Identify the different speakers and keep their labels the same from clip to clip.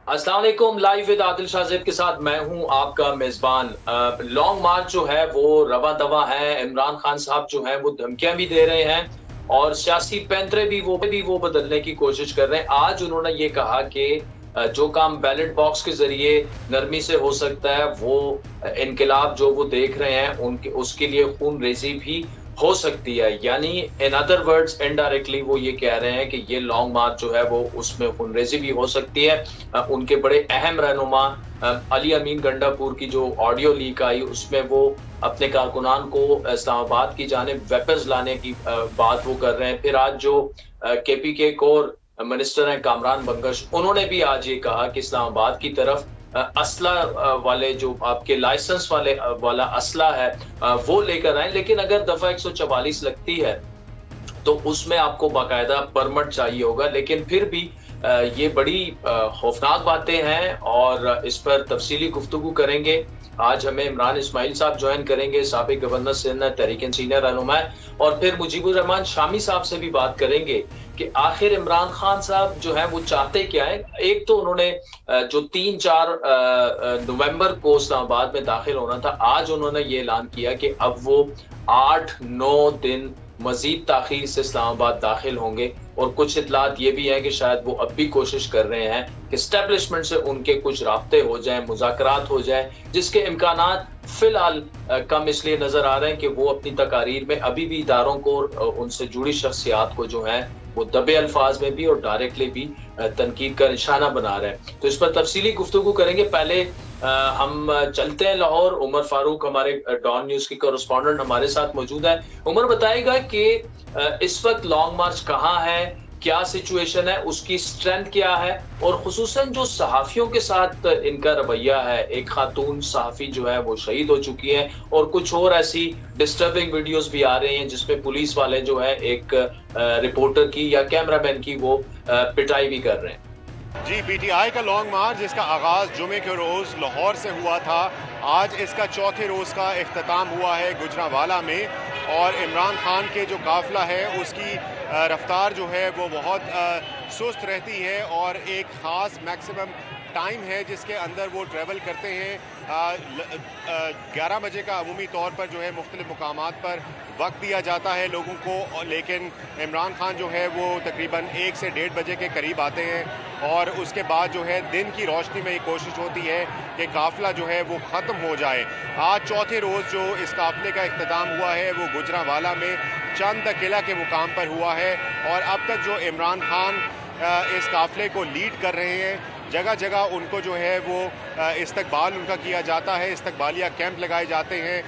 Speaker 1: अस्सलाम वालेकुम। Live with Adil Shajib के साथ मैं हूं आपका मेजबान। लॉन्ग मार्च जो है वो रवा दवा है। इमरान खान साहब जो है वो धमकियां भी दे रहे हैं और सियासी पैंतरे भी वो बदलने की कोशिश कर रहे हैं। आज उन्होंने ये कहा कि जो काम बैलेट बॉक्स के जरिए नरमी से हो सकता है वो इनकलाब जो वो देख रहे हैं उनके उसके लिए खून रेजी भी हो सकती है। यानी इन अदर वर्ड्स इनडायरेक्टली वो ये कह रहे हैं कि ये लॉन्ग मार्च जो है वो उसमें खूनरेजी भी हो सकती है। उनके बड़े अहम रहनुमा अली अमीन गंडापुर की जो ऑडियो लीक आई उसमें वो अपने कारकुनान को इस्लामाबाद की जानिब वेपन्स लाने की बात वो कर रहे हैं। फिर आज जो केपीके कोर मिनिस्टर हैं कामरान बंगश, उन्होंने भी आज ये कहा कि इस्लामाबाद की तरफ असला वाले जो आपके लाइसेंस वाला असला है वो लेकर आए, लेकिन अगर दफा 144 लगती है तो उसमें आपको बाकायदा परमिट चाहिए होगा। लेकिन फिर भी ये बड़ी खौफनाक बातें हैं और इस पर तफसीली गुफ्तगू करेंगे। आज हमें इमरान इस्माइल साहब ज्वाइन करेंगे, साबिक गवर्नर सिंध, तहरीक सीनियर रहनुमा, और फिर मुजीबुर रहमान शामी साहब से भी बात करेंगे कि आखिर इमरान खान साहब जो है वो चाहते क्या है। एक तो उन्होंने जो 3-4 नवंबर को इस्लामाबाद में दाखिल होना था, आज उन्होंने ये ऐलान किया कि अब वो 8-9 दिन मजीद ताखीर से इस्लामाबाद दाखिल होंगे। और कुछ इतलात ये भी हैं कि शायद वो अब भी कोशिश कर रहे हैं कि एस्टेब्लिशमेंट से उनके कुछ राब्ते हो जाएं, मुज़ाकरात हो जाएं, जिसके इम्कानात फिलहाल कम इसलिए नजर आ रहे हैं कि वो अपनी तकारीर में अभी भी इदारों को उनसे जुड़ी शख्सियात को जो है वो दबे अल्फाज में भी और डायरेक्टली भी तनकीद का निशाना बना रहे हैं। तो इस पर तफसीली गुफ्तगू करेंगे। पहले हम चलते हैं लाहौर। उमर फारूक हमारे डॉन न्यूज की कॉरेस्पॉन्डेंट हमारे साथ मौजूद है। उमर बताएगा कि इस वक्त लॉन्ग मार्च कहाँ है, क्या सिचुएशन है, उसकी स्ट्रेंथ क्या है, और खुसूसन जो सहाफियों के साथ इनका रवैया है। एक खातून सहाफी जो है वो शहीद हो चुकी है और कुछ और ऐसी डिस्टर्बिंग वीडियोस भी आ रही हैं जिसमें पुलिस वाले जो है एक रिपोर्टर की या कैमरामैन की वो पिटाई भी कर रहे हैं।
Speaker 2: जी, पीटीआई का लॉन्ग मार्च जिसका आगाज़ जुमे के रोज़ लाहौर से हुआ था, आज इसका चौथे रोज़ का इख्तिताम हुआ है गुजरांवाला में। और इमरान खान के जो काफ़िला है उसकी रफ्तार जो है वो बहुत सुस्त रहती है और एक ख़ास मैक्सिमम टाइम है जिसके अंदर वो ट्रैवल करते हैं। 11 बजे का अमूमी तौर पर जो है मुख्तलिफ मुकामात पर वक्त दिया जाता है लोगों को, लेकिन इमरान खान जो है वो तकरीबन 1 से 1:30 बजे के करीब आते हैं और उसके बाद जो है दिन की रोशनी में ये कोशिश होती है कि काफ़िला जो है वो ख़त्म हो जाए। आज चौथे रोज़ जो इस काफ़िले का इख्तिताम हुआ है वो गुजरांवाला में चंद किला के मुकाम पर हुआ है और अब तक जो इमरान खान इस काफ़िले को लीड कर रहे हैं, जगह जगह उनको जो है वो इस्तकबाल उनका किया जाता है, इस्तकबालिया कैंप लगाए जाते हैं।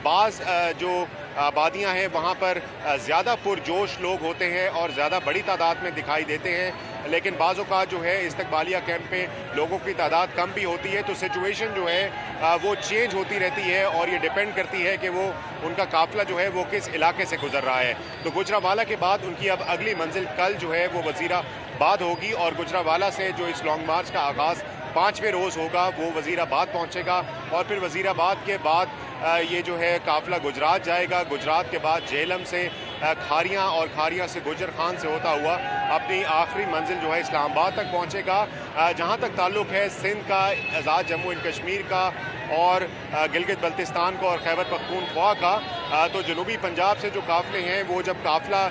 Speaker 2: बाज़ जो आबादियाँ हैं वहाँ पर ज़्यादा पुरजोश लोग होते हैं और ज़्यादा बड़ी तादाद में दिखाई देते हैं, लेकिन बाज़ औक़ात जो है इस्तकबालिया कैंप पे लोगों की तादाद कम भी होती है। तो सिचुएशन जो है वो चेंज होती रहती है और ये डिपेंड करती है कि वो उनका काफ़िला जो है वो किस इलाके से गुजर रहा है। तो गुजरांवाला के बाद उनकी अब अगली मंजिल कल जो है वो वज़ीराबाद होगी और गुजरांवाला से जो इस लॉन्ग मार्च का आगाज़ 5वें रोज़ होगा वो वज़ीराबाद पहुँचेगा और फिर वज़ीराबाद के बाद ये जो है काफ़िला गुजरात जाएगा। गुजरात के बाद झेलम से खारियाँ और खारियाँ से गुजर खान से होता हुआ अपनी आखिरी मंजिल जो है इस्लामाबाद तक पहुँचेगा। जहाँ तक ताल्लुक़ है सिंध का, आज़ाद जम्मू एंड कश्मीर का और गिलगित बल्तिस्तान का और खैबर पख्तूनख्वा का, तो जनूबी पंजाब से जो काफ़िले हैं वो जब काफ़िला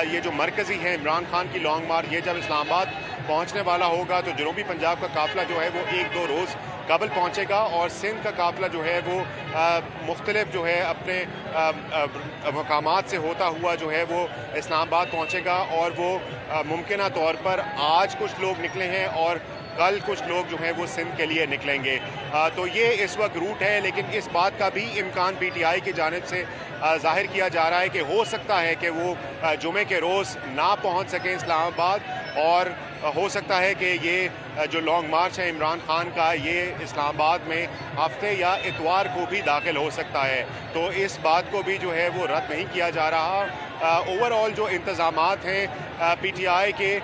Speaker 2: ये जो मरकज़ी है इमरान खान की लॉन्ग मार्च ये जब इस्लामाबाद पहुँचने वाला होगा तो जनूबी पंजाब का काफ़िला जो है वो 1-2 रोज़ काबुल पहुँचेगा और सिंध का काफ़िला जो है वो मुख्तलिफ जो है अपने मकामात से होता हुआ जो है वो इस्लामाबाद पहुँचेगा। और वो मुमकिना तौर पर आज कुछ लोग निकले हैं और कल कुछ लोग जो हैं वो सिंध के लिए निकलेंगे। तो ये इस वक्त रूट है, लेकिन इस बात का भी इम्कान पीटीआई की जानिब से जाहिर किया जा रहा है कि हो सकता है कि वो जुमे के रोज़ ना पहुंच सकें इस्लामाबाद और हो सकता है कि ये जो लॉन्ग मार्च है इमरान खान का ये इस्लामाबाद में हफ्ते या इतवार को भी दाखिल हो सकता है। तो इस बात को भी जो है वो रद्द नहीं किया जा रहा। ओवरऑल जो इंतज़ामात हैं पीटीआई के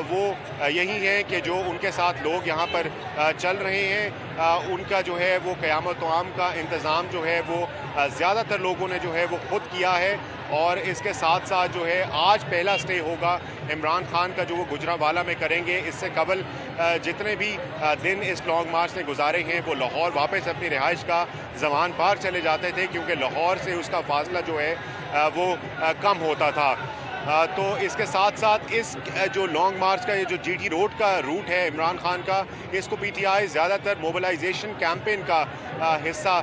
Speaker 2: वो यही हैं कि जो उनके साथ लोग यहाँ पर चल रहे हैं, उनका जो है वो क़यामत आम का इंतज़ाम जो है वो ज़्यादातर लोगों ने जो है वो खुद किया है। और इसके साथ साथ जो है आज पहला स्टे होगा इमरान खान का जो वो गुजरांवाला में करेंगे। इससे कबल जितने भी दिन इस लॉन्ग मार्च ने गुजारे हैं वो लाहौर वापस अपनी रिहाइश का ज़मान पार चले जाते थे, क्योंकि लाहौर से उसका फासला जो है वो कम होता था। तो इसके साथ साथ इस जो लॉन्ग मार्च का ये जो जीटी रोड का रूट है इमरान खान का, इसको पीटीआई ज़्यादातर मोबिलाइजेशन कैंपेन का हिस्सा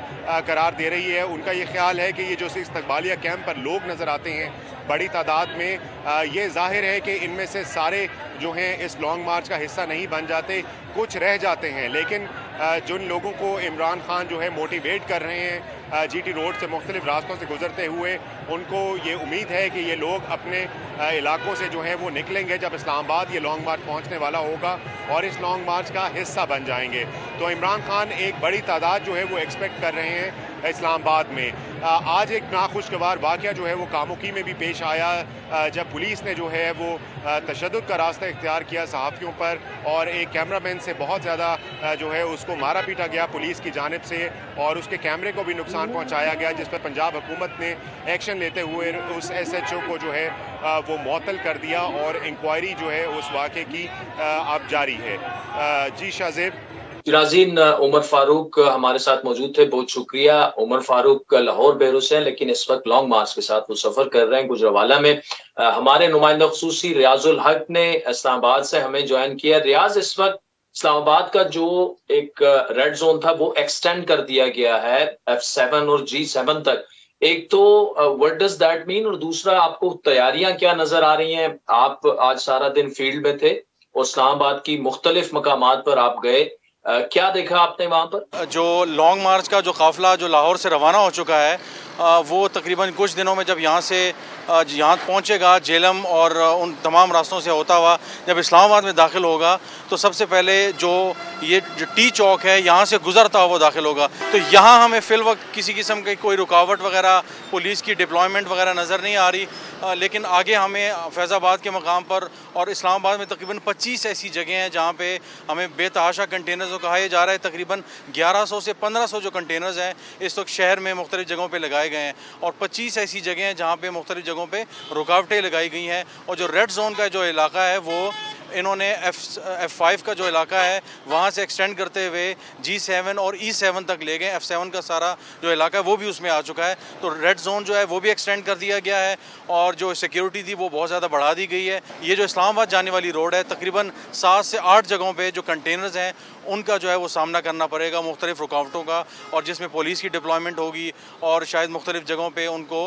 Speaker 2: करार दे रही है। उनका ये ख्याल है कि ये जो इस्तकबालिया कैंप पर लोग नज़र आते हैं बड़ी तादाद में, ये जाहिर है कि इनमें से सारे जो हैं इस लॉन्ग मार्च का हिस्सा नहीं बन जाते, कुछ रह जाते हैं। लेकिन जिन लोगों को इमरान खान जो है मोटिवेट कर रहे हैं जीटी रोड से मुख्तलिफ रास्तों से गुजरते हुए, उनको ये उम्मीद है कि ये लोग अपने इलाकों से जो है वो निकलेंगे जब इस्लामाबाद ये लॉन्ग मार्च पहुंचने वाला होगा और इस लॉन्ग मार्च का हिस्सा बन जाएंगे। तो इमरान खान एक बड़ी तादाद जो है वो एक्सपेक्ट कर रहे हैं इस्लामाबाद में। आज एक नाखुशगवार वाक़या जो है वो कामुकी में भी पेश आया, जब पुलिस ने जो है वो तशद्दुद का रास्ता इख्तियार किया सहाफ़ियों पर और एक कैमरामैन से बहुत ज़्यादा जो है उसको मारा पीटा गया पुलिस की जानिब से और उसके कैमरे को भी नुकसान पहुंचाया गया, जिस पर पंजाब हुकूमत ने एक्शन लेते हुए उस SHO को जो है वो मुअत्तल कर दिया और इंक्वायरी जो है उस वाक़े की अब जारी है। जी शाहज़ेब।
Speaker 1: नाज़रीन, उमर फारूक हमारे साथ मौजूद थे, बहुत शुक्रिया। उमर फारूक लाहौर बेरो से हैं, लेकिन इस वक्त लॉन्ग मार्च के साथ वो सफ़र कर रहे हैं गुजरांवाला में। हमारे नुमाइंदा ख़ुसूसी रियाजुल हक ने इस्लामाबाद से हमें ज्वाइन किया। रियाज, इस वक्त इस्लामाबाद का जो एक रेड जोन था वो एक्सटेंड कर दिया गया है F7 और G7 तक। एक तो व्हाट डज दैट मीन, और दूसरा आपको तैयारियां क्या नजर आ रही हैं? आप आज सारा दिन फील्ड में थे और इस्लामाबाद की मुख्तलिफ मकामात पर आप गए, क्या देखा आपने वहाँ पर?
Speaker 3: जो लॉन्ग मार्च का जो काफ़िला जो लाहौर से रवाना हो चुका है वो तकरीबन कुछ दिनों में जब यहाँ पहुँचेगा जेलम और उन तमाम रास्तों से होता हुआ जब इस्लामाबाद में दाखिल होगा, तो सबसे पहले जो टी चौक है यहाँ से गुजरता हुआ वो दाखिल होगा। तो यहाँ हमें फ़िल वक्त किसी किस्म की कोई रुकावट वगैरह, पुलिस की डिप्लॉयमेंट वगैरह नज़र नहीं आ रही। लेकिन आगे हमें फैज़ाबाद के मकाम पर और इस्लामाबाद में तकरीबन 25 ऐसी जगह हैं जहाँ पे हमें बेतहाशा कंटेनर्स को कहा जा रहा है। तकरीबन 1100 से 1500 जो कंटेनर्स हैं इस वक्त शहर में मुख्तलिफ जगहों पे लगाए गए हैं और 25 ऐसी जगह हैं जहाँ पे मुख्तलिफ जगहों पे रुकावटें लगाई गई हैं। और जो रेड जोन का जो इलाका है वो इन्होंने F5 का जो इलाका है वहाँ से एक्सटेंड करते हुए G7 और E7 तक ले गए। F7 का सारा जो इलाका है वो भी उसमें आ चुका है। तो रेड जोन जो है वो भी एक्सटेंड कर दिया गया है और जो सिक्योरिटी थी वो बहुत ज़्यादा बढ़ा दी गई है। ये जो इस्लामाबाद जाने वाली रोड है तकरीबन 7 से 8 जगहों पे जो कंटेनर्स हैं उनका जो है वो सामना करना पड़ेगा मुख्तलिफ रुकावटों का, और जिसमें पुलिस की डिप्लॉयमेंट होगी और शायद मुख्तलिफ जगहों पे उनको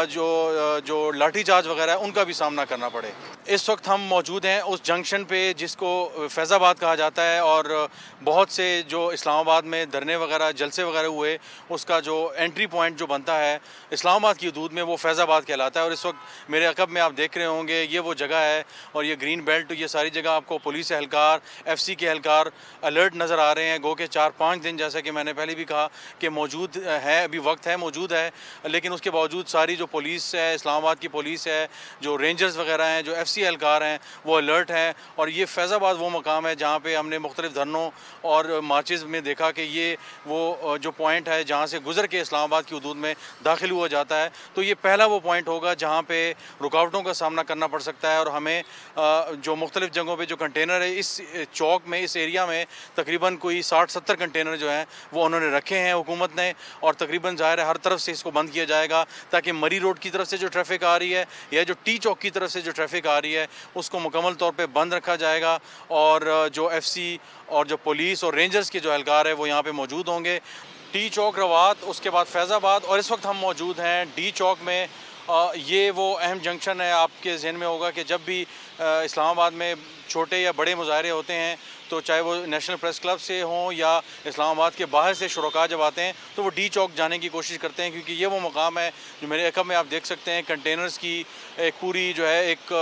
Speaker 3: जो लाठी चार्ज वगैरह है उनका भी सामना करना पड़े। इस वक्त हम मौजूद हैं उस जंक्शन पे जिसको फैज़ाबाद कहा जाता है और बहुत से जो इस्लामाबाद में धरने वगैरह जलसे वगैरह हुए उसका जो एंट्री पॉइंट जो बनता है इस्लामाबाद की हदूद में वो फैज़ाबाद कहलाता है। और इस वक्त मेरे अकब में आप देख रहे होंगे ये वो जगह है और ये ग्रीन बेल्ट, ये सारी जगह आपको पुलिस एहलकार, FC के एहलकार अलर्ट नज़र आ रहे हैं। गो के 4-5 दिन जैसा कि मैंने पहले भी कहा कि मौजूद है, अभी वक्त है मौजूद है, लेकिन उसके बावजूद सारी जो पुलिस है, इस्लामाबाद की पुलिस है, जो रेंजर्स वगैरह हैं, जो FC एहलकार हैं वो अलर्ट हैं। और ये फैज़ाबाद वो मकाम है जहाँ पे हमने मुख्तलिफ धरनों और मार्चेज़ में देखा कि ये वो जो पॉइंट है जहाँ से गुजर के इस्लामाबाद की हदूद में दाखिल हुआ जाता है। तो ये पहला वो पॉइंट होगा जहाँ पे रुकावटों का सामना करना पड़ सकता है। और हमें जो मुख्तलिफ जगहों पे जो कंटेनर है इस चौक में, इस एरिया में तकरीबन कोई 60-70 कंटेनर जो हैं वो उन्होंने रखे हैं हुकूमत ने, और तकरीबन ज़ाहिर है हर तरफ से इसको बंद किया जाएगा ताकि मरी रोड की तरफ से जो ट्रैफिक आ रही है या जो टी चौक की तरफ से जो ट्रैफिक आ रही है उसको मुकम्मल तौर पे बंद रखा जाएगा। और जो FC और जो पुलिस और रेंजर्स के जो एहलकार है वो यहाँ पे मौजूद होंगे। टी चौक रवात, उसके बाद फैज़ाबाद, और इस वक्त हम मौजूद हैं डी चौक में। ये वो अहम जंक्शन है, आपके जहन में होगा कि जब भी इस्लामाबाद में छोटे या बड़े मुजाहरे होते हैं तो चाहे वो नेशनल प्रेस क्लब से हों या इस्लामाबाद के बाहर से शुरका जब आते हैं तो वो डी चौक जाने की कोशिश करते हैं, क्योंकि ये वो मकाम है जो मेरे अकब में आप देख सकते हैं कंटेनर्स की एक पूरी जो है एक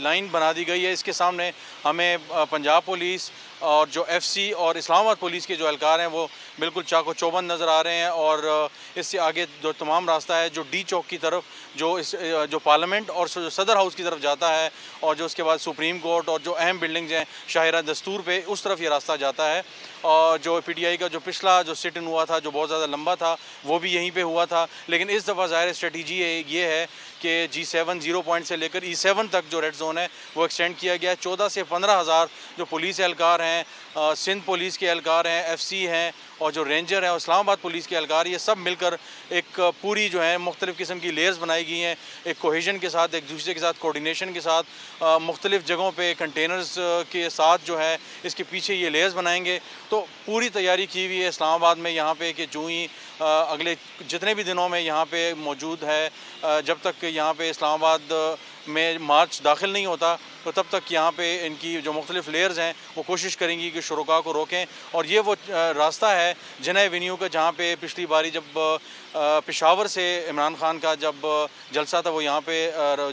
Speaker 3: लाइन बना दी गई है। इसके सामने हमें पंजाब पुलिस और जो एफसी और इस्लामाबाद पुलिस के जो एहलकार हैं वो बिल्कुल चाको चौबंद नज़र आ रहे हैं। और इससे आगे जो तमाम रास्ता है जो डी चौक की तरफ जो पार्लियामेंट और जो सदर हाउस की तरफ जाता है और जो उसके बाद सुप्रीम कोर्ट और जो अहम बिल्डिंग्स हैं शाहिरा दस्तूर पे, उस तरफ ये रास्ता जाता है। और जो पीटीआई का जो पिछला जो सिट इन हुआ था जो बहुत ज़्यादा लंबा था वो भी यहीं पे हुआ था, लेकिन इस दफ़ा ज़ाहिर स्ट्रेटजी ये है कि G7 0 पॉइंट से लेकर E7 तक जो रेड जोन है वो एक्सटेंड किया गया है। 14 से 15 हज़ार जो पुलिस एहलकार हैं, सिंध पुलिस के एहलकार हैं, एफसी हैं और जो रेंजर हैं, इस्लामाबाद पुलिस के एहलकार, ये सब मिलकर एक पूरी जो है मुख्तलिफ़ किस्म की लेयर्स बनाई गई हैं, एक कोहेजन के साथ, एक दूसरे के साथ कोऑर्डिनेशन के साथ, मुख्तलिफ़ जगहों पे कंटेनर्स के साथ जो है इसके पीछे ये लेयर्स बनाएंगे। तो पूरी तैयारी की हुई है इस्लामाबाद में यहाँ पे कि जो ही अगले जितने भी दिनों में यहाँ पे मौजूद है, जब तक यहाँ पे इस्लामाबाद में मार्च दाखिल नहीं होता तो तब तक यहाँ पे इनकी जो मुख्तलिफ़ लेयर्स हैं वो कोशिश करेंगी कि शुरुका को रोकें। और ये वो रास्ता है जिना एवेन्यू का, जहाँ पे पिछली बारी जब पेशावर से इमरान खान का जब जलसा था वो यहाँ पे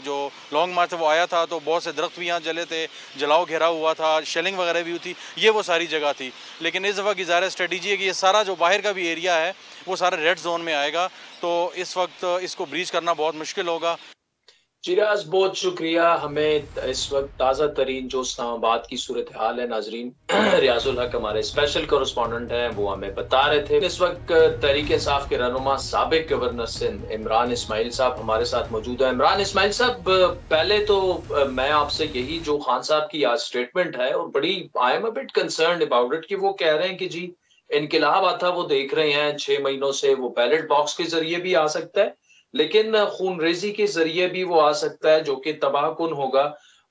Speaker 3: जो लॉन्ग मार्च था वो आया था, तो बहुत से दरख्त भी यहाँ जले थे, जलाओ घेरा हुआ था, शेलिंग वगैरह भी हुई थी, ये वो सारी जगह थी। लेकिन इस दफ़ा की ज़ाहिर स्ट्रेटजी है कि ये सारा जो बाहर का भी एरिया है वो सारा रेड जोन में आएगा, तो इस वक्त इसको ब्रीच करना बहुत मुश्किल होगा।
Speaker 1: चिराज, बहुत शुक्रिया। हमें इस वक्त ताज़ा तरीन जो इस्लामाबाद की सूरत हाल है नाजरीन, रियाजुल हक हमारे स्पेशल कॉरेस्पॉन्डेंट हैं, वो हमें बता रहे थे। इस वक्त तहरीक इंसाफ के रहनुमा साबिक गवर्नर सिंध इमरान इस्माइल साहब हमारे साथ मौजूद है। इमरान इस्माइल साहब, पहले तो मैं आपसे यही जो खान साहब की आज स्टेटमेंट है और बड़ी I am a bit concerned about it कि वो कह रहे हैं कि जी इनकलाब आता वो देख रहे हैं 6 महीनों से, वो बैलेट बॉक्स के जरिए भी आ सकता है लेकिन खूनरेजी के जरिए भी वो आ सकता है जो कि तबाहकुन होगा।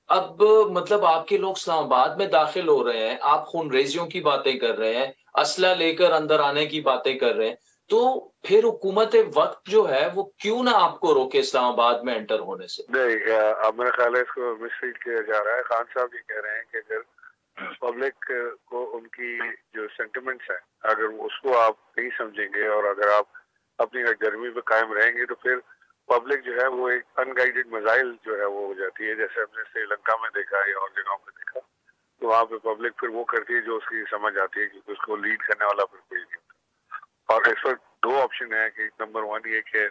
Speaker 1: अब मतलब आपके लोग इस्लामाबाद में दाखिल हो रहे हैं, आप खूनरेजियों की बातें कर रहे हैं, असला लेकर अंदर आने की बातें कर रहे हैं, तो फिर हुकूमत वक्त जो है वो क्यों ना आपको रोके इस्लामाबाद में एंटर होने से?
Speaker 4: नहीं, अब मेरा ख्याल है इसको मिसरीड किया जा रहा है। खान साहब ये कह रहे हैं कि अगर पब्लिक को उनकी जो सेंटिमेंट्स हैं अगर उसको आप नहीं समझेंगे और अगर आप अपनी गर्मी पे कायम रहेंगे तो फिर पब्लिक जो है वो एक अनगाइडेड मिसाइल जो है वो हो जाती है, जैसे हमने श्रीलंका में देखा या और जगहों पे देखा। तो वहाँ पे पब्लिक फिर वो करती है जो उसकी समझ आती है, क्योंकि उसको लीड करने वाला फिर कोई नहीं होता। और इस वक्त दो ऑप्शन है कि नंबर 1 ये कि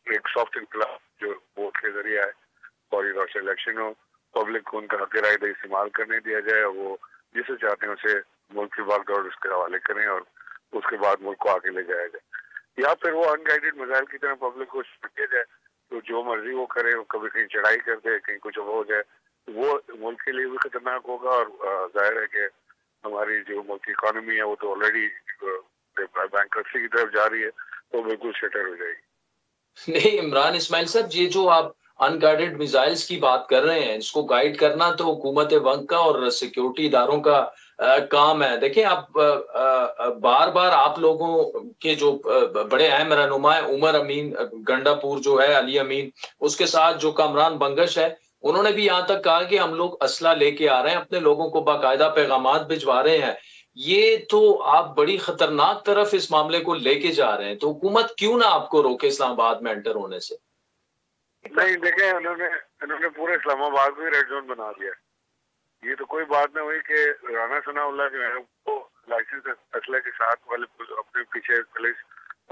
Speaker 4: एक सॉफ्ट इनकलाब जो वोट के जरिए है और ये इलेक्शन हो, पब्लिक को उनका हक राय इस्तेमाल करने दिया जाए, वो जिसे चाहते हैं उसे मुल्क की भागदौड़ उसके हवाले करें और उसके बाद मुल्क को आगे ले जाया जाए, या फिर वो अनगाइडेड मिसाइल की तरह पब्लिक को दिया जाए तो जो मर्जी वो करे, वो कभी कहीं चढ़ाई कर दे, कहीं कुछ हो जाए, वो मुल्क के लिए भी खतरनाक होगा। और जाहिर है कि हमारी जो मुल्क की इकोनॉमी है वो तो ऑलरेडी बैंकरप्सी की तरफ जा रही है, तो बिल्कुल शटर हो जाएगी।
Speaker 1: नहीं इमरान इस्माइल साहब, ये जो आप अनगाइडेड मिसाइल्स की बात कर रहे हैं, इसको गाइड करना तो हुकूमत वक्त का और सिक्योरिटी इदारों का काम है। देखिए आप बार बार आप लोगों के जो बड़े अहम रहनुमा है, उमर अमीन गंडापुर जो है, अली अमीन, उसके साथ जो कामरान बंगश है, उन्होंने भी यहाँ तक कहा कि हम लोग असला लेके आ रहे हैं, अपने लोगों को बाकायदा पैगामात भिजवा रहे हैं। ये तो आप बड़ी खतरनाक तरफ इस मामले को लेके जा रहे हैं, तो हुकूमत क्यों ना आपको रोके इस्लामाबाद में एंटर होने से?
Speaker 4: नहीं, देखें, इन्होंने पूरे इस्लामाबाद को ही रेड जोन बना दिया। ये तो कोई बात नहीं हुई कि राना सनाउल्लाह जो है वो लाइसेंस असले के साथ वाले अपने पीछे पुलिस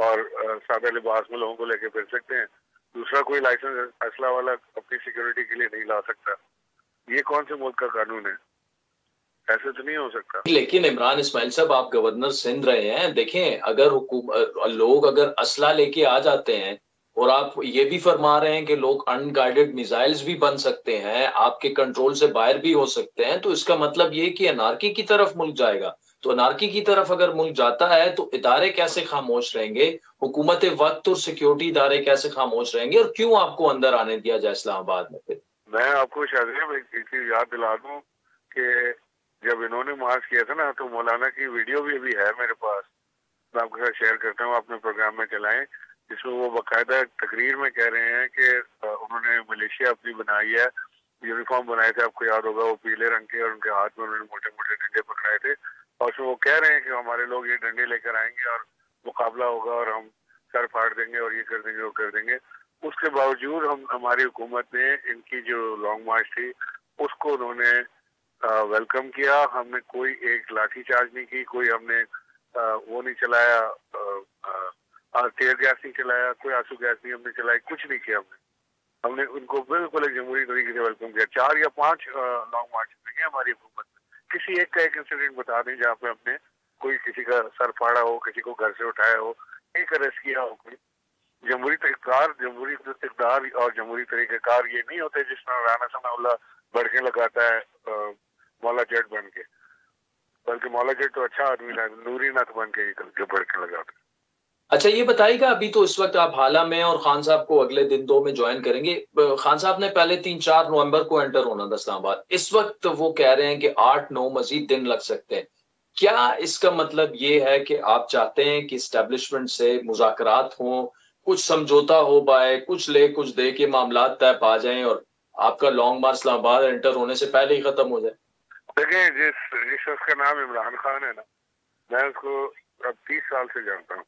Speaker 4: और सादा लिबास में लोगों को लेके फिर सकते हैं, दूसरा कोई लाइसेंस असला वाला अपनी सिक्योरिटी के लिए नहीं ला सकता। ये कौन से मुल्क का कानून है? ऐसे तो नहीं हो सकता।
Speaker 1: लेकिन इमरान इस्माइल साहब, आप गवर्नर सिंध रहे हैं, देखें अगर लोग अगर असला लेके आ जाते हैं और आप ये भी फरमा रहे हैं कि लोग अनगाइडेड मिसाइल्स भी बन सकते हैं, आपके कंट्रोल से बाहर भी हो सकते हैं, तो इसका मतलब ये कि अनार्की की तरफ मुल्क जाएगा। तो अनार्की की तरफ अगर मुल्क जाता है तो इदारे कैसे खामोश रहेंगे, हुकूमत वक्त और सिक्योरिटी इदारे कैसे खामोश रहेंगे, और क्यों आपको अंदर आने दिया जाए इस्लामाबाद में? फिर
Speaker 4: मैं आपको शायद एक चीज याद दिला दूं कि जब इन्होंने मार्च किया था ना, तो मौलाना की वीडियो भी अभी है मेरे पास, मैं आपके साथ शेयर करता हूँ, अपने प्रोग्राम में चलाएं, जिसमें वो बाकायदा तकरीर में कह रहे हैं कि उन्होंने मलेशिया अपनी बनाई है यूनिफॉर्म बनाए थे, आपको याद होगा, वो पीले रंग के, और उनके हाथ में उन्होंने मोटे मोटे डंडे पकड़ाए थे और उसमें वो कह रहे हैं कि हमारे लोग ये डंडे लेकर आएंगे और मुकाबला होगा और हम सर फाड़ देंगे और ये कर देंगे वो कर देंगे। उसके बावजूद हमारी हुकूमत ने इनकी जो लॉन्ग मार्च थी उसको उन्होंने वेलकम किया। हमने कोई एक लाठी चार्ज नहीं की, कोई हमने वो नहीं चलाया, टीयर गैस नहीं चलाया, कोई आंसू गैस नहीं हमने चलाई, कुछ नहीं किया हमने उनको बिल्कुल एक जमहूरी तरीके से वेलकम किया। 4 या 5 लॉन्ग मार्च हुई है हमारी हुकूमत में। किसी एक का एक इंसिडेंट बता दें जहाँ पे हमने कोई किसी का सर फाड़ा हो, किसी को घर से उठाया हो, एक अरेस्ट किया हो। कोई जमहूरी तरीक़ार, जमहूरी इक़्तिदार और जमहूरी तरीक़ेकार ये नहीं होते जिस तरह राना सनाउल्लाह बढ़के लगाता है मौला जट बन के, बल्कि मौला जट तो अच्छा आदमी है, नूरी नाथ बन के बढ़के लगाता है।
Speaker 1: अच्छा, ये बताइएगा, अभी तो इस वक्त आप हाला में और खान साहब को अगले दिन 2 में ज्वाइन करेंगे। खान साहब ने पहले 3-4 नवंबर को एंटर होना था इस्लामाबाद। इस वक्त वो कह रहे हैं कि 8-9 मजीद दिन लग सकते हैं। क्या इसका मतलब ये है कि आप चाहते हैं कि एस्टेब्लिशमेंट से मुज़ाकरात हों, कुछ समझौता हो पाए, कुछ ले कुछ दे के मामला तय पा जाएं और आपका लॉन्ग मार्च इस्लामाबाद एंटर होने से पहले ही खत्म हो जाए?
Speaker 4: देखिए, जिस शख्स का नाम इमरान खान है ना, मैं उसको अब 30 साल से जानता हूँ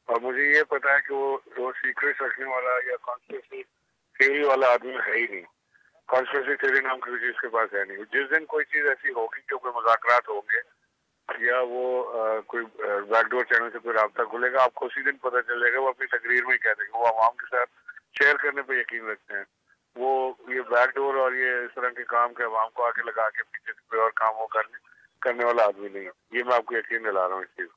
Speaker 4: और मुझे ये पता है कि वो सीक्रेट रखने वाला या कॉन्स्पिरेसी थ्योरी वाला आदमी है ही नहीं। कॉन्स्पिरेसी थ्योरी नाम की चीज के पास है नहीं। जिस दिन कोई चीज ऐसी होगी कि कोई मुज़ाकरात होंगे या वो कोई बैकडोर चैनल से कोई राब्ता खुलेगा, आपको उसी दिन पता चल जाएगा। वो अपनी तकरीर में ही कह देंगे, वो आवाम के साथ शेयर करने पे यकीन रखते हैं। वो ये बैकडोर और ये इस तरह के काम के आवाम को आके लगा के पीछे से कोई और काम वो करने वाला आदमी नहीं है। ये मैं आपको यकीन दिला रहा हूँ इस चीज।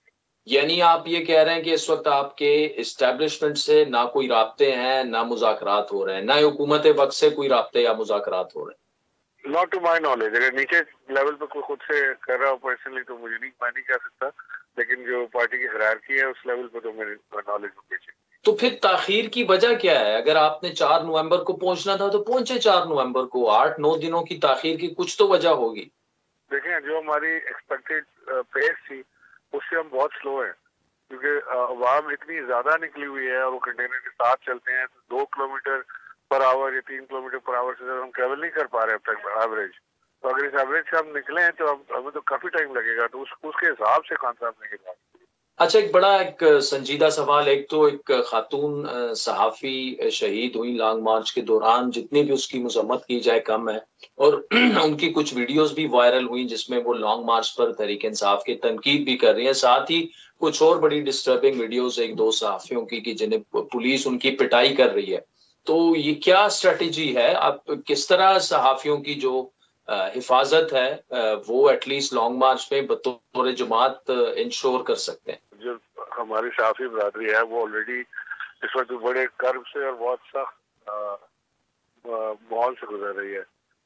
Speaker 1: यानी आप ये कह रहे हैं कि इस वक्त आपके एस्टेब्लिशमेंट से ना कोई राब्ते हैं, ना मुज़ाकरात हो रहे हैं, ना हुकूमत वक्त से कोई राब्ते या मुज़ाकरात हो रहे हैं?
Speaker 4: Not to my knowledge. अगर नीचे लेवल पे कोई खुद से कर रहा हो पर्सनली तो मैं नहीं कह सकता, लेकिन जो पार्टी की हायरार्की है उस लेवल पे तो मेरी नॉलेज होनी चाहिए।
Speaker 1: तो फिर ताखीर की वजह क्या है? अगर आपने 4 नवंबर को पहुंचना था तो पहुंचे 4 नवंबर को। 8-9 दिनों की ताखीर की कुछ तो वजह होगी।
Speaker 4: देखें, जो हमारी एक्सपेक्टेड पेस थी उससे हम बहुत स्लो हैं, क्योंकि अवाम इतनी ज्यादा निकली हुई है और वो कंटेनर के साथ चलते हैं। 2 किलोमीटर पर आवर या 3 किलोमीटर पर आवर से हम ट्रेवल नहीं कर पा रहे अब तक एवरेज। तो अगर इस एवरेज से हम निकले हैं तो हमें तो काफी टाइम लगेगा। तो उसके हिसाब से खान साहब ने ये बात।
Speaker 1: अच्छा, एक बड़ा संजीदा सवाल। एक तो एक खातून सहाफ़ी शहीद हुई लॉन्ग मार्च के दौरान, जितनी भी उसकी मजम्मत की जाए कम है, और उनकी कुछ वीडियोस भी वायरल हुई जिसमें वो लॉन्ग मार्च पर तहरीक इंसाफ की तनकीद भी कर रही है। साथ ही कुछ और बड़ी डिस्टर्बिंग वीडियोस 1-2 सहाफ़ियों की कि जिन्हें पुलिस उनकी पिटाई कर रही है। तो ये क्या स्ट्रेटेजी है? आप किस तरह सहाफ़ियों की जो हिफाजत है वो एटलीस्ट लॉन्ग मार्च में बतौर जमात इंश्योर कर सकते हैं?
Speaker 4: जो हमारी सहाफ़ी बरादरी है वो ऑलरेडी इस वक्त बड़े कर्ब से और बहुत सख्त माहौल से गुजर रही है।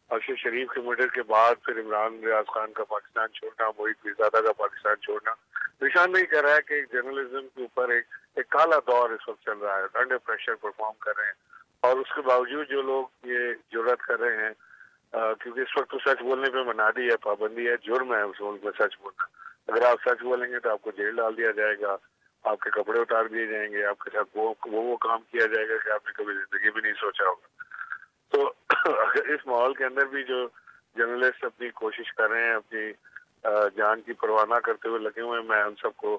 Speaker 4: अर्शद शरीफ के मर्डर के बाद फिर इमरान रियाज खान का पाकिस्तान छोड़ना, मोहित पीरजादा का पाकिस्तान छोड़ना, निशान नहीं कर रहा है कि जर्नलिज्म के ऊपर एक काला दौर इस वक्त चल रहा है। अंडर प्रेशर परफॉर्म कर रहे हैं और उसके बावजूद जो लोग ये जुर्रत कर रहे हैं, क्योंकि इस वक्त तो सच बोलने पे मनादी है, पाबंदी है, जुर्म है उस मुल्क में सच बोलना। अगर आप सच बोलेंगे तो आपको जेल डाल दिया जाएगा, आपके कपड़े उतार दिए जाएंगे, आपके साथ वो काम किया जाएगा कि आपने कभी जिंदगी भी नहीं सोचा होगा। तो इस माहौल के अंदर भी जो जर्नलिस्ट अपनी कोशिश कर रहे हैं, अपनी जान की परवाह ना करते हुए लगे हुए हैं, मैं उन सबको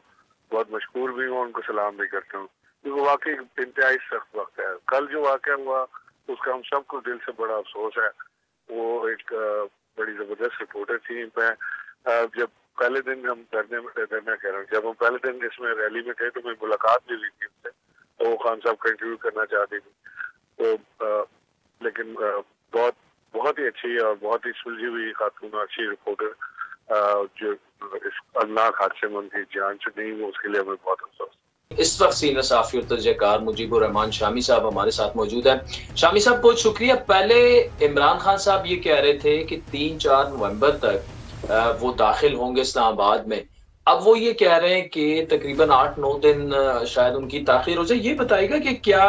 Speaker 4: बहुत मशकूर भी हूँ, उनको सलाम भी करता हूँ, क्योंकि वाकई इंतहाई सख्त वक्त है। कल जो वाक़या हुआ उसका हम सबको दिल से बड़ा अफसोस है। वो एक बड़ी ज़बरदस्त रिपोर्टर थी। मैं जब पहले दिन हम धरना कह रहा हूँ, जब हम पहले दिन इसमें रैली में थे तो मैं मुलाकात भी हुई थी उससे, तो वो खान साहब का इंटरव्यू करना चाहती थी। तो लेकिन बहुत ही अच्छी और बहुत ही सुलझी हुई खातून, अच्छी रिपोर्टर जो इस अल्लाह हादसे में उनकी जान से नहीं हुई, उसके लिए हमें बहुत अफसोस।
Speaker 1: इस वक्त सीनियर सहाफ़ी और तजज़ियाकार मुजीबुर रहमान शामी साहब हमारे साथ मौजूद हैं। शामी साहब, बहुत शुक्रिया। पहले इमरान खान साहब ये कह रहे थे कि 3-4 नवंबर तक वो दाखिल होंगे इस्लामाबाद में। अब वो ये कह रहे हैं कि तकरीबन 8-9 दिन शायद उनकी ताख़ीर हो जाए। ये बताइएगा कि क्या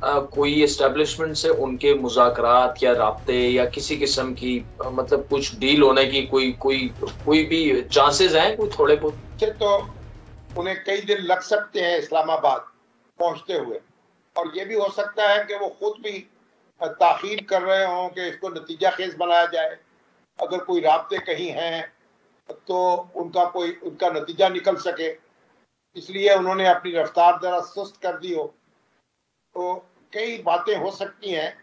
Speaker 1: कोई एस्टेब्लिशमेंट से उनके मुज़ाकरात या राब्ते या किसी किस्म की मतलब कुछ डील होने की कोई भी चांसेस हैं, कोई थोड़े बहुत?
Speaker 5: तो उन्हें कई दिन लग सकते हैं इस्लामाबाद पहुंचते हुए, और ये भी हो सकता है कि वो खुद भी ताखीर कर रहे हों कि इसको नतीजा खेज बनाया जाए। अगर कोई राब्ते कहीं हैं तो उनका नतीजा निकल सके, इसलिए उन्होंने अपनी रफ्तार जरा सुस्त कर दी हो। तो कई बातें हो सकती हैं,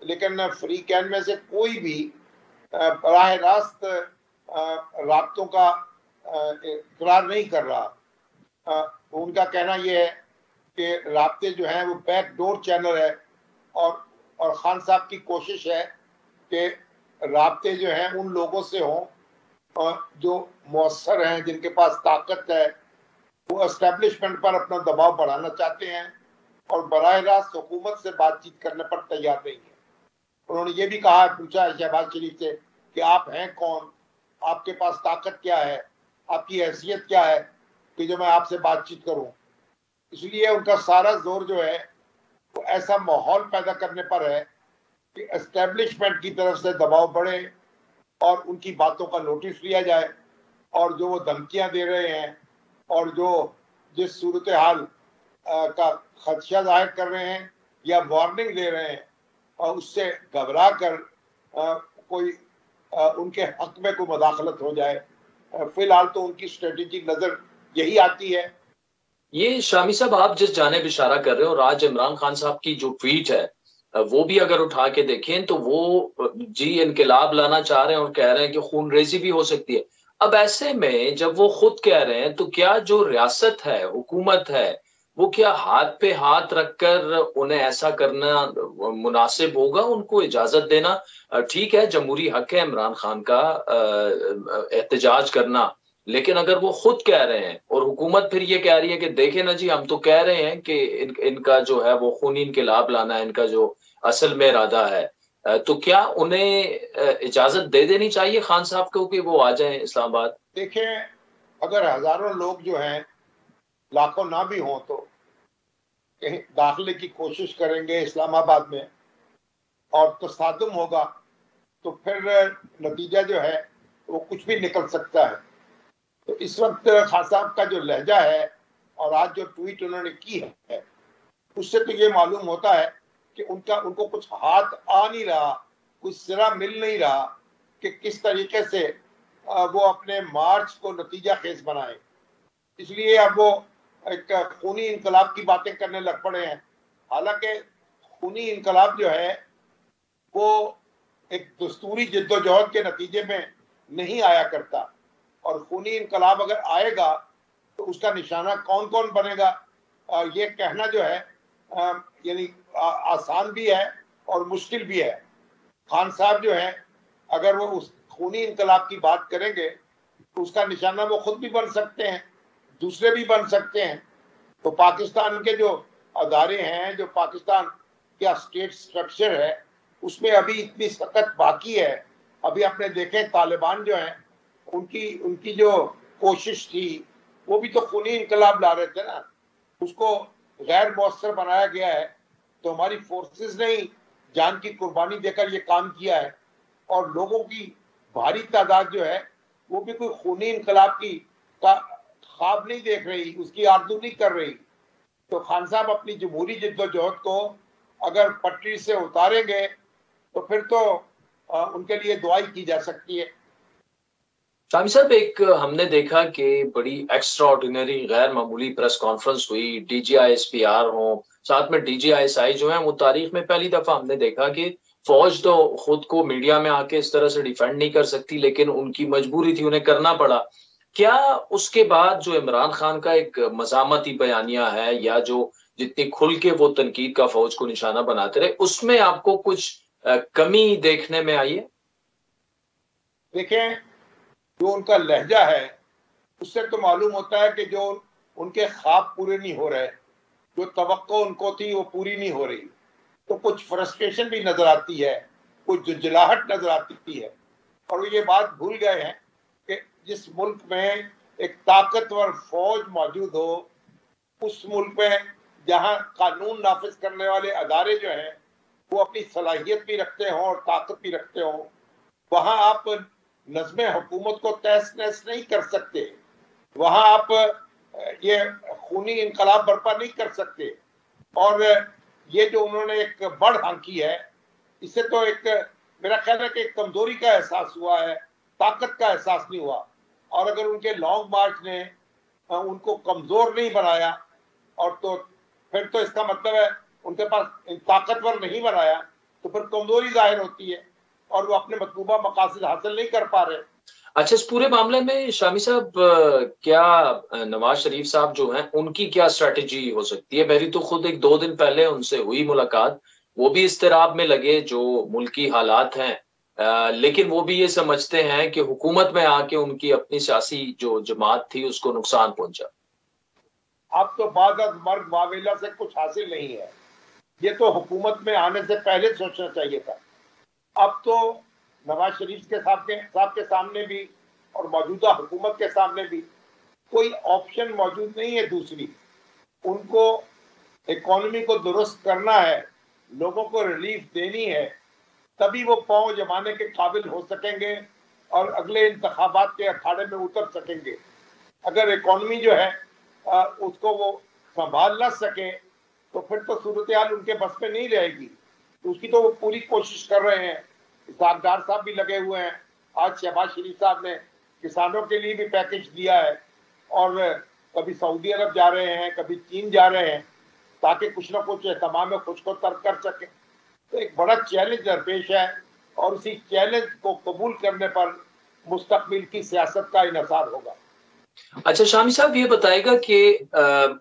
Speaker 5: लेकिन फ्री कैन में से कोई भी बराह रास्त राब्तों का इकरार नहीं कर रहा। उनका कहना यह है कि राब्ते जो हैं वो बैक डोर चैनल है, और खान साहब की कोशिश है कि राब्ते जो हैं उन लोगों से हों जो मौसर हैं, जिनके पास ताकत है। वो एस्टेब्लिशमेंट पर अपना दबाव बढ़ाना चाहते हैं और बराह रास्त हुकूमत से बातचीत करने पर तैयार नहीं है। उन्होंने ये भी कहा, पूछा है शहबाज शरीफ से कि आप हैं कौन, आपके पास ताकत क्या है, आपकी हैसियत क्या है कि जो मैं आपसे बातचीत करूं। इसलिए उनका सारा जोर जो है वो ऐसा माहौल पैदा करने पर है कि एस्टेब्लिशमेंट की तरफ से दबाव बढ़े और उनकी बातों का नोटिस लिया जाए, और जो वो धमकियां दे रहे हैं और जिस सूरत हाल का खदशा जाहिर कर रहे हैं या वार्निंग दे रहे हैं, और उससे घबरा कर कोई उनके हक में कोई मदाखलत हो जाए। फिलहाल तो उनकी स्ट्रेटेजी नजर यही आती है।
Speaker 1: ये शामी साहब, आप जिस जानिब इशारा कर रहे हो, आज इमरान खान साहब की जो ट्वीट है वो भी अगर उठा के देखें तो वो जी इनकलाब लाना चाह रहे हैं और कह रहे हैं कि खून रेजी भी हो सकती है। अब ऐसे में जब वो खुद कह रहे हैं तो क्या जो रियासत है, हुकूमत है, वो क्या हाथ पे हाथ रखकर उन्हें ऐसा करना मुनासिब होगा? उनको इजाजत देना ठीक है, जमहूरी हक है इमरान खान का एहतजाज करना, लेकिन अगर वो खुद कह रहे हैं और हुकूमत फिर ये कह रही है कि देखें ना जी, हम तो कह रहे हैं कि इनका जो है वो खूनी इनकलाब लाना है, इनका जो असल में इरादा है, तो क्या उन्हें इजाजत दे देनी चाहिए खान साहब को कि वो आ जाएं इस्लामाबाद?
Speaker 5: देखें, अगर हजारों लोग जो हैं, लाखों ना भी हों, तो कहीं दाखिले की कोशिश करेंगे इस्लामाबाद में और तसादुम होगा, तो फिर नतीजा जो है वो कुछ भी निकल सकता है। तो इस वक्त खान साहब का जो लहजा है और आज जो ट्वीट उन्होंने की है, उससे तो ये मालूम होता है कि उनको कुछ हाथ आ नहीं रहा, कुछ सिरा मिल नहीं रहा कि किस तरीके से वो अपने मार्च को नतीजा खेज बनाए। इसलिए अब वो एक खूनी इनकलाब की बातें करने लग पड़े हैं। हालांकि खूनी इनकलाब जो है वो एक दस्तूरी जिद्दोजहद के नतीजे में नहीं आया करता, और खूनी इनकलाब अगर आएगा तो उसका निशाना कौन कौन बनेगा, ये कहना जो है यानी आसान भी है और मुश्किल भी है। खान साहब जो है, अगर वो उस खूनी इनकलाब की बात करेंगे तो उसका निशाना वो खुद भी बन सकते हैं, दूसरे भी बन सकते हैं। तो पाकिस्तान के जो अदारे हैं, जो पाकिस्तान का स्टेट स्ट्रक्चर है, उसमें अभी इतनी सख्त बाकी है। अभी आपने देखे तालिबान जो है, उनकी जो कोशिश थी वो भी तो खूनी इनकलाब ला रहे थे ना, उसको गैर मौसर बनाया गया है। तो हमारी फोर्सेस ने ही जान की कुर्बानी देकर ये काम किया है, और लोगों की भारी तादाद जो है वो भी कोई खूनी इनकलाब का ख्वाब नहीं देख रही, उसकी आरज़ू नहीं कर रही। तो खान साहब अपनी जमहूरी जिद्दोजहद को अगर पटरी से उतारेंगे तो फिर तो उनके लिए दुआई की जा सकती है।
Speaker 1: शामी साहब, एक हमने देखा कि बड़ी एक्स्ट्रा ऑर्डिनरी गैर मामूली प्रेस कॉन्फ्रेंस हुई, DGI-SPR हो, साथ में DGI-SI जो है, वो तारीख में पहली दफा हमने देखा कि फौज तो खुद को मीडिया में आके इस तरह से डिफेंड नहीं कर सकती, लेकिन उनकी मजबूरी थी, उन्हें करना पड़ा। क्या उसके बाद जो इमरान खान का एक मज़ामती बयानिया है, या जो जितनी खुल के वो तनकीद का फौज को निशाना बनाते रहे, उसमें आपको कुछ कमी देखने में आई है?
Speaker 5: देखें, जो उनका लहजा है उससे तो मालूम होता है कि जो उनके ख्वाब पूरे नहीं हो रहे, जो तवक्को उनको थी वो पूरी नहीं हो रही, तो कुछ फ्रस्ट्रेशन भी नजर आती है, कुछ जुझलाहट नजर आती है। और वो ये बात भूल गए हैं कि जिस मुल्क में एक ताकतवर फौज मौजूद हो, उस मुल्क में जहां कानून नाफिज करने वाले अदारे जो हैं वो अपनी सलाहियत भी रखते हों और ताकत भी रखते हों, वहां आप नज़्म हुकूमत को तहस नहस नहीं कर सकते, वहां आप ये खूनी इनकलाब बर्पा नहीं कर सकते। और ये जो उन्होंने एक बढ़ हाँकी है इससे तो एक मेरा ख्याल है कि कमजोरी का एहसास हुआ है, ताकत का एहसास नहीं हुआ। और अगर उनके लॉन्ग मार्च ने उनको कमजोर नहीं बनाया और तो फिर तो इसका मतलब है उनके पास ताकतवर नहीं बनाया, तो फिर कमजोरी जाहिर होती है और वो अपने मतलूबा मकासद हासिल नहीं कर पा रहे।
Speaker 1: अच्छा, इस पूरे मामले में शामी साहब क्या नवाज शरीफ साहब जो हैं उनकी क्या स्ट्रेटेजी हो सकती है? मेरी तो खुद 1-2 दिन पहले उनसे हुई मुलाकात, वो भी इस्तिराब में लगे जो मुल्की हालात हैं, लेकिन वो भी ये समझते हैं कि हुकूमत में आके उनकी अपनी सियासी जो जमात थी उसको नुकसान पहुंचा।
Speaker 5: अब तो बाद मर्ग वावेला से कुछ हासिल नहीं है, ये तो हुकूमत में आने से पहले सोचना चाहिए था। अब तो नवाज शरीफ के साहब के सामने भी और मौजूदा हुकूमत के सामने भी कोई ऑप्शन मौजूद नहीं है दूसरी। उनको इकोनॉमी को दुरुस्त करना है, लोगों को रिलीफ देनी है, तभी वो पांव जमाने के काबिल हो सकेंगे और अगले इंतखाबात के अखाड़े में उतर सकेंगे। अगर इकोनॉमी जो है उसको वो संभाल न सके तो फिर तो सूरत हाल उनके बस में नहीं रहेगी। तो उसकी तो वो पूरी कोशिश कर रहे हैं। इसाक डार साहब भी लगे हुए हैं। आज शहबाज शरीफ साहब ने किसानों के लिए भी पैकेज दिया है और कभी सऊदी अरब जा रहे हैं, कभी चीन जा रहे हैं, ताकि कुछ ना कुछ तमाम में कुछ को तर्क कर सके। तो एक बड़ा चैलेंज दरपेश है और उसी चैलेंज को कबूल करने पर मुस्तकबिल की सियासत का इन्हिसार होगा।
Speaker 1: अच्छा शामी साहब, ये बताएगा कि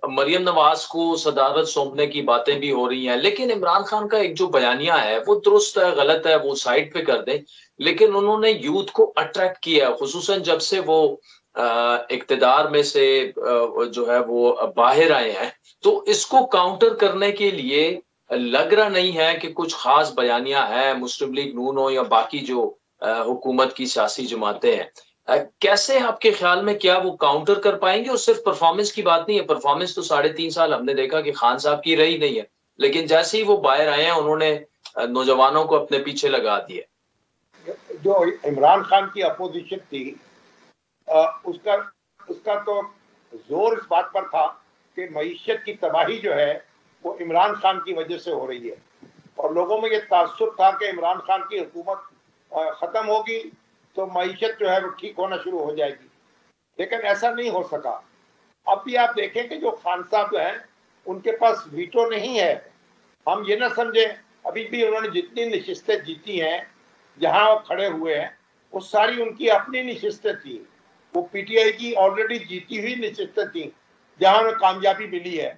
Speaker 1: मरियम नवाज को सदारत सौंपने की बातें भी हो रही हैं, लेकिन इमरान खान का एक जो बयानिया है वो दुरुस्त है गलत है वो साइड पे कर दें, लेकिन उन्होंने यूथ को अट्रैक्ट किया, खुसूसन जब से वो इक्तिदार में से जो है वो बाहर आए हैं। तो इसको काउंटर करने के लिए लग रहा नहीं है कि कुछ खास बयानिया है, मुस्लिम लीग नून हो या बाकी जो हुकूमत की सियासी जमातें हैं, कैसे आपके ख्याल में क्या वो काउंटर कर पाएंगे? और सिर्फ परफॉर्मेंस की बात नहीं है, परफॉर्मेंस तो 3.5 साल हमने देखा कि खान साहब की रही नहीं है, लेकिन जैसे ही वो बाहर आए हैं उन्होंने नौजवानों को अपने पीछे लगा दिया।
Speaker 5: जो इमरान खान की अपोजिशन थी उसका तो जोर इस बात पर था कि मईशत की तबाही जो है वो इमरान खान की वजह से हो रही है और लोगों में ये तासुर था कि इमरान खान की हुकूमत खत्म होगी तो मईशत जो है वो ठीक होना शुरू हो जाएगी, लेकिन ऐसा नहीं हो सका। अब भी आप देखें कि जो खान साहब हैं उनके पास वीटो नहीं है। हम ये ना समझे, अभी भी उन्होंने जितनी नशिस्तें जीती हैं जहां वो खड़े हुए हैं वो सारी उनकी अपनी नशिस्तें थी। वो पीटीआई की ऑलरेडी जीती हुई नशिस्तें थी जहां उन्हें कामयाबी मिली है।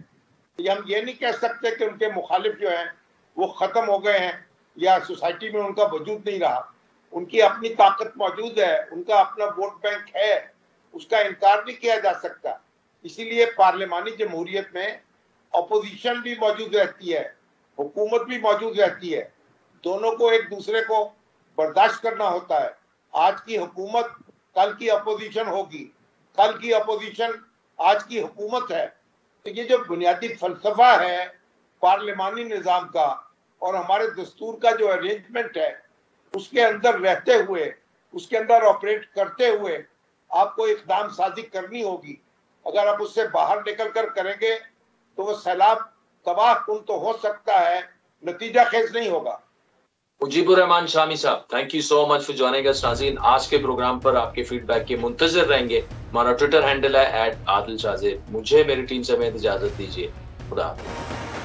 Speaker 5: तो हम ये नहीं कह सकते कि उनके मुखालिफ जो हैं वो खत्म हो गए हैं या सोसाइटी में उनका वजूद नहीं रहा। उनकी अपनी ताकत मौजूद है, उनका अपना वोट बैंक है, उसका इनकार नहीं किया जा सकता। इसीलिए पार्लिमानी जमहूरियत में अपोजिशन भी मौजूद रहती है, हुकूमत भी मौजूद रहती है, दोनों को एक दूसरे को बर्दाश्त करना होता है। आज की हुकूमत कल की अपोजिशन होगी, कल की अपोजिशन आज की हुकूमत है। तो ये जो बुनियादी फलसफा है पार्लिमानी निज़ाम का और हमारे दस्तूर का जो अरेंजमेंट है उसके अंदर रहते हुए, उसके अंदर ऑपरेट करते हुए आपको इक़दाम साजी करनी होगी। अगर आप उससे बाहर निकल कर करेंगे तो वो सैलाब तबाह कुन तो हो सकता है, नतीजा खेज नहीं होगा।
Speaker 1: मुजीबुर रहमान शामी साहब, thank you so much for joining us. नाज़रीन, आज के प्रोग्राम पर आपके फीडबैक के मुंतज़िर रहेंगे। हमारा ट्विटर हैंडल है @आदिल शाज़िब। मुझे मेरी टीम समेत इजाजत दीजिए। खुदा हाफ़िज़।